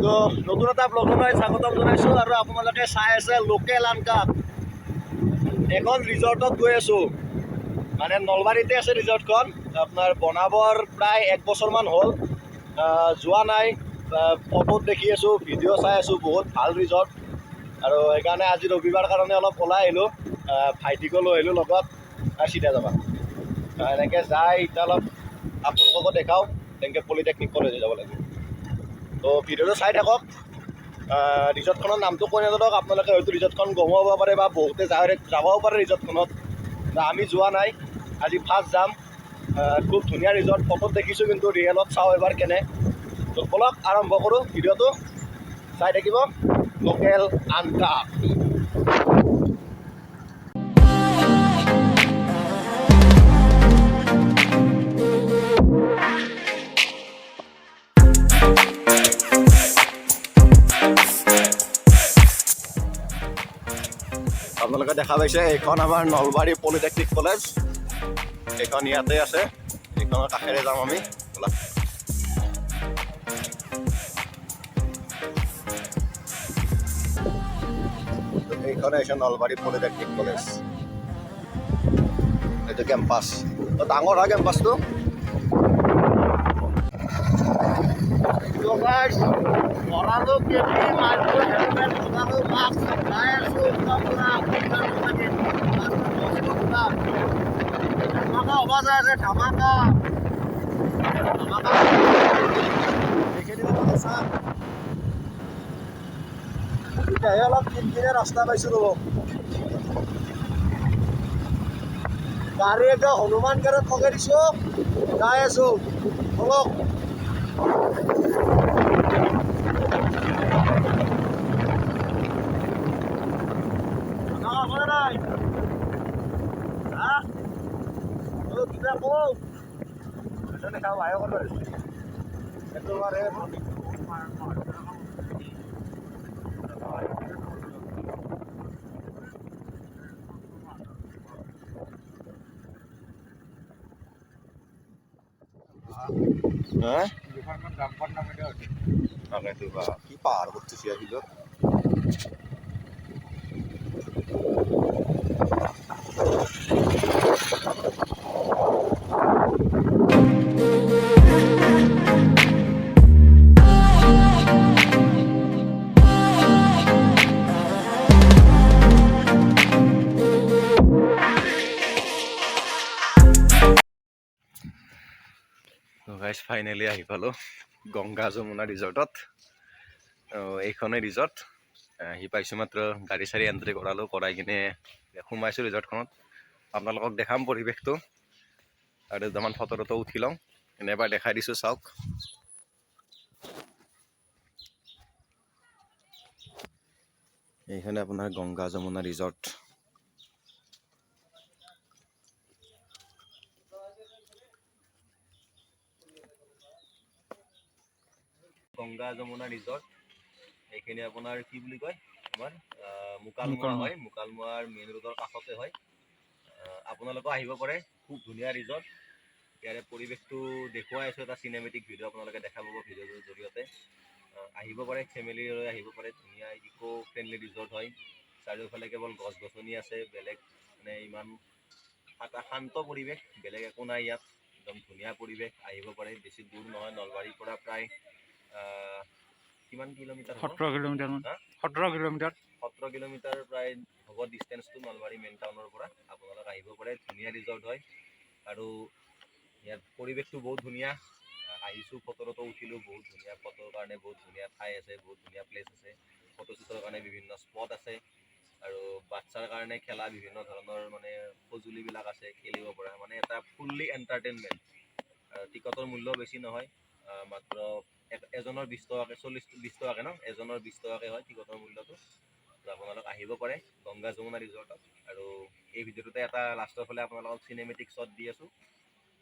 তো নতুন এটা ব্লগলৈ স্বাগতম জনাইছোঁ আৰু আপোনালোকে চাই আছে লোকেল আনকাট। এখন ৰিজৰ্টত গৈ আছোঁ, মানে নলবাৰীতে আছে ৰিজৰ্টখন। আপোনাৰ বনাবৰ প্ৰায় 1 বছৰমান হ'ল, যোৱা নাই। ফটোত দেখি আছোঁ, ভিডিঅ' চাই আছোঁ, বহুত ভাল ৰিজৰ্ট। আৰু সেইকাৰণে আজি ৰবিবাৰ কাৰণে অলপ ওলাই আহিলোঁ, ভাইটিকো লৈ আহিলোঁ লগত। চিধা যাবা এনেকৈ যাই এতিয়া অলপ আপোনালোককো দেখাওঁ, তেনেকৈ পলিটেকনিক কলেজে যাব লাগিব। তো ভিডিঅ'টো চাই থাকক। ৰিজৰ্টখনৰ নামটো কৈ নাজানক, আপোনালোকে হয়তো ৰিজৰ্টখন গমো হ'ব পাৰে বা বহুতে যাবও পাৰে ৰিজৰ্টখনত। আমি যোৱা নাই, আজি ফাৰ্ষ্ট যাম। খুব ধুনীয়া ৰিজৰ্ট, ফটোত দেখিছোঁ, কিন্তু ৰিয়েলত চাওঁ এবাৰ কেনে। তো বলক আৰম্ভ কৰোঁ ভিডিঅ'টো, চাই থাকিব লোকেল আনকাট। আপোনালোকে দেখা পাইছে এইখন আমাৰ নলবাৰী পলিটেকনিক কলেজ। এইখন ইয়াতে আছে, এইখনৰ কাষেৰে যাম আমি। এইখনে হৈছে নলবাৰী পলিটেকনিক কলেজ, এইটো কেম্পাছ। ডাঙৰ হয় কেম্পাছটো। এতিয়াহে অলপ কিনকিনীয়া ৰাস্তা পাইছোঁ ৰ'ব। গাড়ী একদম হনুমান গাড়ীত ঠগাই দিছোঁ, যাই আছোঁ অলপ। কি পাহাড় করতেছি আসলে। গাইজ ফাইনেলি আহি পালোঁ গংগা যমুনা ৰিজৰ্টত। এইখনেই ৰিজৰ্ট। আহি পাইছোঁ মাত্ৰ, গাড়ী চাড়ী এণ্ট্ৰি কৰালোঁ, কৰাই কিনে সোমাইছোঁ ৰিজৰ্টখনত। আপোনালোকক দেখাম পৰিৱেশটো আৰু দুটামান ফটো টটো উঠি লওঁ, এনে এবাৰ দেখাই দিছোঁ চাওক। এইখনে আপোনাৰ গংগা যমুনা ৰিজৰ্ট। গংগা যমুনা ৰিজৰ্ট এইখিনি আপোনাৰ কি বুলি কয়, আমাৰ মুকালমুৱা হয়। মুকালমুৱাৰ মেইন ৰোডৰ কাষতে হয়। আপোনালোকেও আহিব পাৰে, খুব ধুনীয়া ৰিজৰ্ট। ইয়াৰে পৰিৱেশটো দেখুৱাই আছোঁ, এটা চিনেমেটিক ভিডিঅ' আপোনালোকে দেখা পাব ভিডিঅ'টোৰ জৰিয়তে। আহিব পাৰে, ফেমিলি লৈ আহিব পাৰে। ধুনীয়া ইকো ফ্ৰেণ্ডলি ৰিজৰ্ট হয়। চাৰিওফালে কেৱল গছ গছনি আছে, বেলেগ মানে ইমান এটা শান্ত পৰিৱেশ, বেলেগ একো নাই ইয়াত। একদম ধুনীয়া পৰিৱেশ, আহিব পাৰে। বেছি দূৰ নহয়, নলবাৰীৰ পৰা প্ৰায় কিমান কিলোমিটাৰ? 17 কিলোমিটাৰ। 17 কিলোমিটাৰ প্ৰায় হ'ব ডিষ্টেঞ্চটো নলবাৰী মেইন টাউনৰ পৰা। আপোনালোক আহিব পাৰে, ধুনীয়া ৰিজৰ্ট হয়। আৰু ইয়াত পৰিৱেশটো বহুত ধুনীয়া। আহিছোঁ, ফটো টটো উঠিলোঁ, বহুত ধুনীয়া ফটোৰ কাৰণে বহুত ধুনীয়া ঠাই আছে, বহুত ধুনীয়া প্লেচ আছে। ফটো শ্বুটৰ কাৰণে বিভিন্ন স্পট আছে, আৰু বাচ্ছাৰ কাৰণে খেলা বিভিন্ন ধৰণৰ মানে সঁজুলিবিলাক আছে, খেলিব পৰা। মানে এটা ফুল্লি এণ্টাৰটেইনমেণ্ট। টিকটৰ মূল্য বেছি নহয়, মাত্ৰ এজনৰ 20 টকাকৈ, 20 টকাকৈ ন, এজনৰ 20 টকাকৈ হয় টিকটৰ মূল্যটো। তো আপোনালোক আহিব পাৰে গংগা যমুনা ৰিজৰ্টত। আৰু এই ভিডিঅ'টোতে এটা লাষ্টৰ ফালে আপোনালোকক চিনেমেটিক শ্বট দি আছোঁ।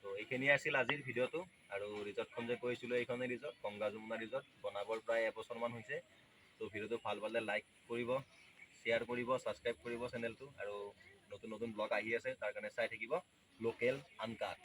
তো এইখিনিয়ে আছিল আজিৰ ভিডিঅ'টো। আৰু ৰিজৰ্টখন যে কৈছিলোঁ, এইখনেই ৰিজৰ্ট, গংগা যমুনা ৰিজৰ্ট। বনাবৰ প্ৰায় এবছৰমান হৈছে। তো ভিডিঅ'টো ভাল পালে লাইক কৰিব, শ্বেয়াৰ কৰিব, ছাবস্ক্ৰাইব কৰিব চেনেলটো। আৰু নতুন নতুন ব্লগ আহি আছে, তাৰ কাৰণে চাই থাকিব লোকেল আনকাট।